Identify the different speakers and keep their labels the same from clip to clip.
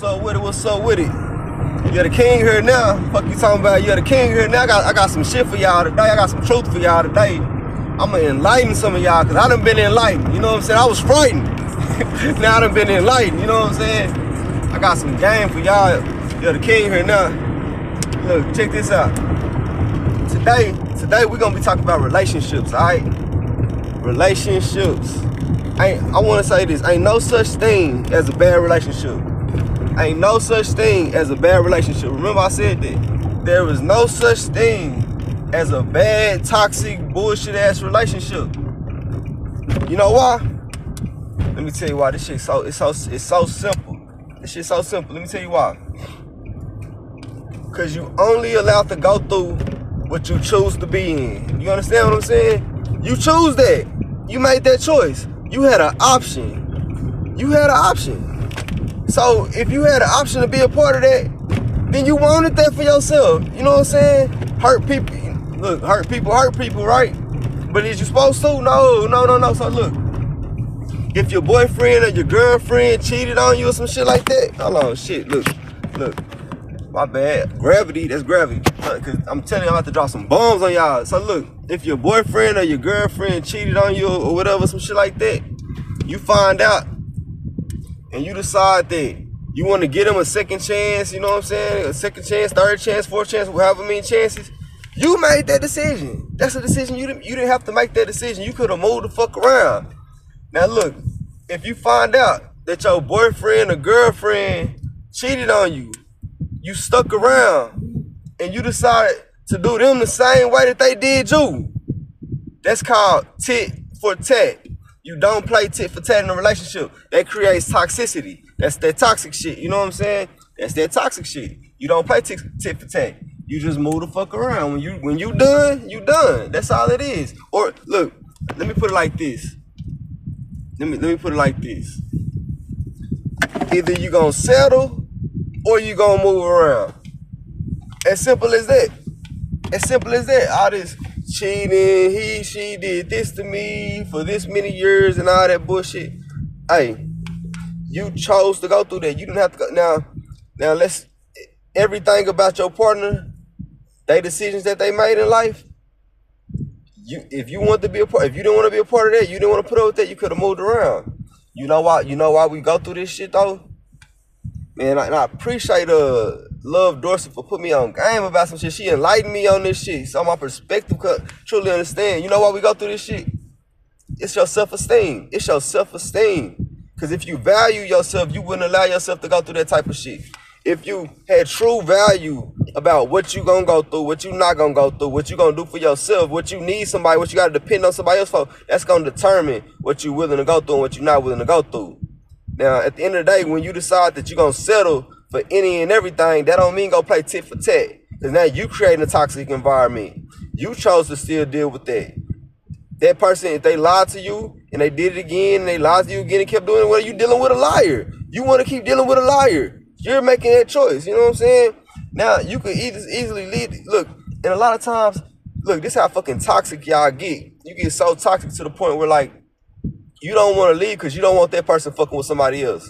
Speaker 1: up with it? What's up with it? You're the king here now. Fuck you talking about? You're the king here now. I got some shit for y'all today. I got some truth for y'all today. I'ma enlighten some of y'all, cause I done been enlightened. You know what I'm saying? I was frightened. Now I done been enlightened. You know what I'm saying? I got some game for y'all. You're the king here now. Look, check this out. Today we're gonna be talking about relationships, alright? Relationships. I wanna say this, ain't no such thing as a bad relationship. Ain't no such thing as a bad relationship. Remember I said that. There is no such thing as a bad, toxic, bullshit ass relationship. You know why? Let me tell you why. This shit it's so simple. This shit's so simple. Let me tell you why. Cause you only allowed to go through what you choose to be in. You understand what I'm saying? You choose that. You made that choice. You had an option. You had an option. So if you had an option to be a part of that, then you wanted that for yourself. You know what I'm saying? Hurt people. Look, hurt people, right? But is you supposed to? No. So look, if your boyfriend or your girlfriend cheated on you or some shit like that, hold on, shit, look. My bad. Gravity, that's gravity. Cause I'm telling you, I'm about to drop some bombs on y'all. So look, if your boyfriend or your girlfriend cheated on you or whatever, some shit like that, you find out and you decide that you want to give them a second chance, you know what I'm saying? A second chance, third chance, fourth chance, however many chances. You made that decision. That's a decision. You didn't have to make that decision. You could have moved the fuck around. Now look, if you find out that your boyfriend or girlfriend cheated on you, you stuck around and you decided to do them the same way that they did you. That's called tit for tat. You don't play tit for tat in a relationship. That creates toxicity. That's that toxic shit. You know what I'm saying? That's that toxic shit. You don't play tit for tat. You just move the fuck around. When you done, you done. That's all it is. Or look, let me put it like this. Let me put it like this. Either you gonna settle or you gonna move around. As simple as that. As simple as that. All this cheating, she did this to me for this many years and all that bullshit. Hey, you chose to go through that. You didn't have to go. Now let's, everything about your partner, they decisions that they made in life, if you want to be a part, if you didn't want to be a part of that, you didn't want to put up with that, you could have moved around. You know why we go through this shit though? Man, I appreciate Love Dorsey for putting me on game about some shit. She enlightened me on this shit. So my perspective could truly understand. You know why we go through this shit? It's your self-esteem. It's your self-esteem. Because if you value yourself, you wouldn't allow yourself to go through that type of shit. If you had true value about what you gonna go through, what you not gonna go through, what you gonna do for yourself, what you need somebody, what you gotta depend on somebody else for, that's gonna determine what you're willing to go through and what you're not willing to go through. Now, at the end of the day, when you decide that you're gonna settle for any and everything, that don't mean go play tit for tat. Because now you creating a toxic environment. You chose to still deal with that. That person, if they lied to you and they did it again and they lied to you again and kept doing it, well, you dealing with a liar. You want to keep dealing with a liar. You're making that choice. You know what I'm saying? Now, you could easily lead. Look, and a lot of times, look, this is how fucking toxic y'all get. You get so toxic to the point where, like, you don't want to leave because you don't want that person fucking with somebody else.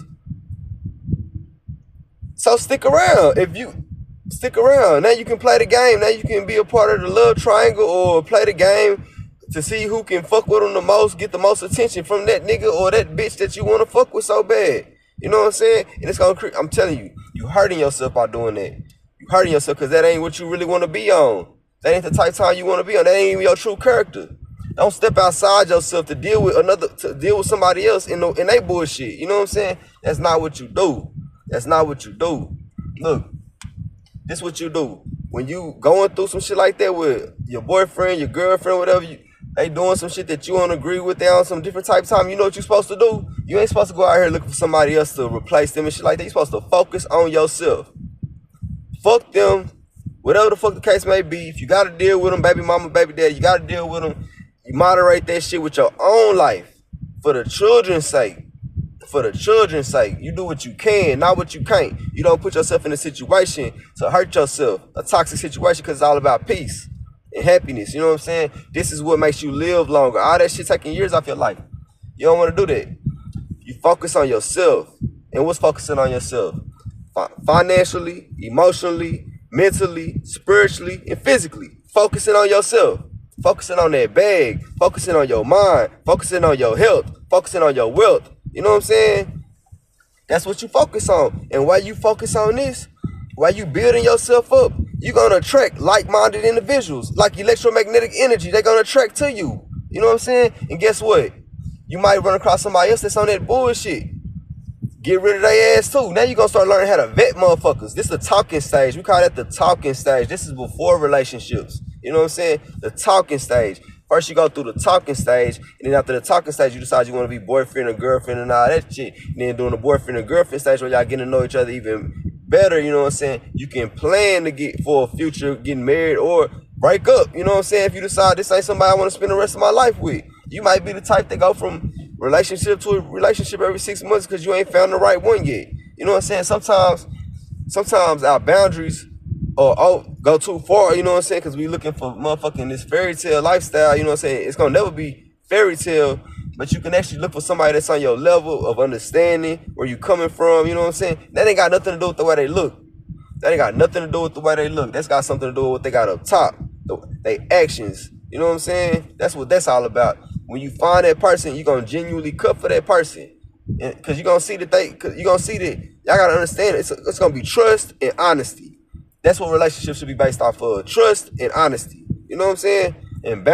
Speaker 1: So stick around. If you stick around, now you can play the game. Now you can be a part of the love triangle or play the game to see who can fuck with them the most, get the most attention from that nigga or that bitch that you want to fuck with so bad. You know what I'm saying? And it's gonna create, I'm telling you, you hurting yourself by doing that. You hurting yourself because that ain't what you really want to be on. That ain't the type of time you want to be on. That ain't even your true character. Don't step outside yourself to deal with somebody else in their bullshit. You know what I'm saying? That's not what you do. That's not what you do. Look, this is what you do. When you going through some shit like that with your boyfriend, your girlfriend, whatever, they doing some shit that you don't agree with, they on some different type of time, you know what you're supposed to do? You ain't supposed to go out here looking for somebody else to replace them and shit like that. You're supposed to focus on yourself. Fuck them, whatever the fuck the case may be. If you got to deal with them, baby mama, baby daddy, you got to deal with them. You moderate that shit with your own life for the children's sake. For the children's sake, you do what you can, not what you can't. You don't put yourself in a situation to hurt yourself, a toxic situation, because it's all about peace and happiness. You know what I'm saying? This is what makes you live longer. All that shit taking years off your life. You don't want to do that. You focus on yourself. And what's focusing on yourself? financially, emotionally, mentally, spiritually, and physically. Focusing on yourself. Focusing on that bag. Focusing on your mind. Focusing on your health. Focusing on your wealth. You know what I'm saying? That's what you focus on. And while you focus on this, while you building yourself up, you're going to attract like-minded individuals. Like electromagnetic energy, they're going to attract to you. You know what I'm saying? And guess what? You might run across somebody else that's on that bullshit. Get rid of their ass too. Now you're going to start learning how to vet motherfuckers. This is the talking stage. We call that the talking stage. This is before relationships. You know what I'm saying? The talking stage. First you go through the talking stage, and then after the talking stage, you decide you want to be boyfriend or girlfriend and all that shit. And then doing the boyfriend and girlfriend stage where y'all getting to know each other even better, you know what I'm saying? You can plan to get for a future, getting married or break up. You know what I'm saying? If you decide this ain't somebody I want to spend the rest of my life with. You might be the type that go from relationship to a relationship every 6 months because you ain't found the right one yet. You know what I'm saying? Sometimes our boundaries go too far, you know what I'm saying? Because we looking for motherfucking this fairy tale lifestyle, you know what I'm saying? It's going to never be fairy tale, but you can actually look for somebody that's on your level of understanding, where you coming from, you know what I'm saying? That ain't got nothing to do with the way they look. That ain't got nothing to do with the way they look. That's got something to do with what they got up top, they actions. You know what I'm saying? That's what that's all about. When you find that person, you're going to genuinely cut for that person. Because you're going to see that y'all got to understand it's going to be trust and honesty. That's what relationships should be based off of. Trust and honesty. You know what I'm saying? And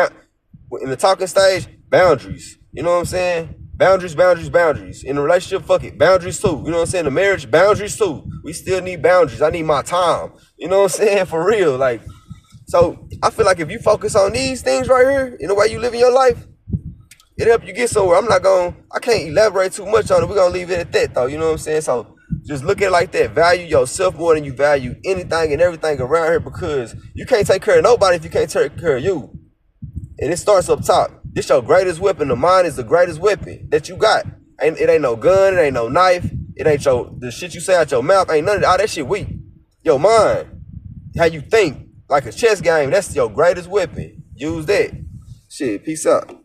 Speaker 1: in the talking stage, boundaries. You know what I'm saying? Boundaries. In a relationship, fuck it. Boundaries too. You know what I'm saying? The marriage, boundaries too. We still need boundaries. I need my time. You know what I'm saying? For real. Like, so I feel like if you focus on these things right here, in the way you live in your life, it'll help you get somewhere. I can't elaborate too much on it. We're going to leave it at that though. You know what I'm saying? So just look at it like that. Value yourself more than you value anything and everything around here, because you can't take care of nobody if you can't take care of you. And it starts up top. This your greatest weapon. The mind is the greatest weapon that you got. It ain't no gun. It ain't no knife. It ain't the shit you say out your mouth. Ain't none of that. All that shit weak. Your mind, how you think, like a chess game, that's your greatest weapon. Use that. Shit, peace out.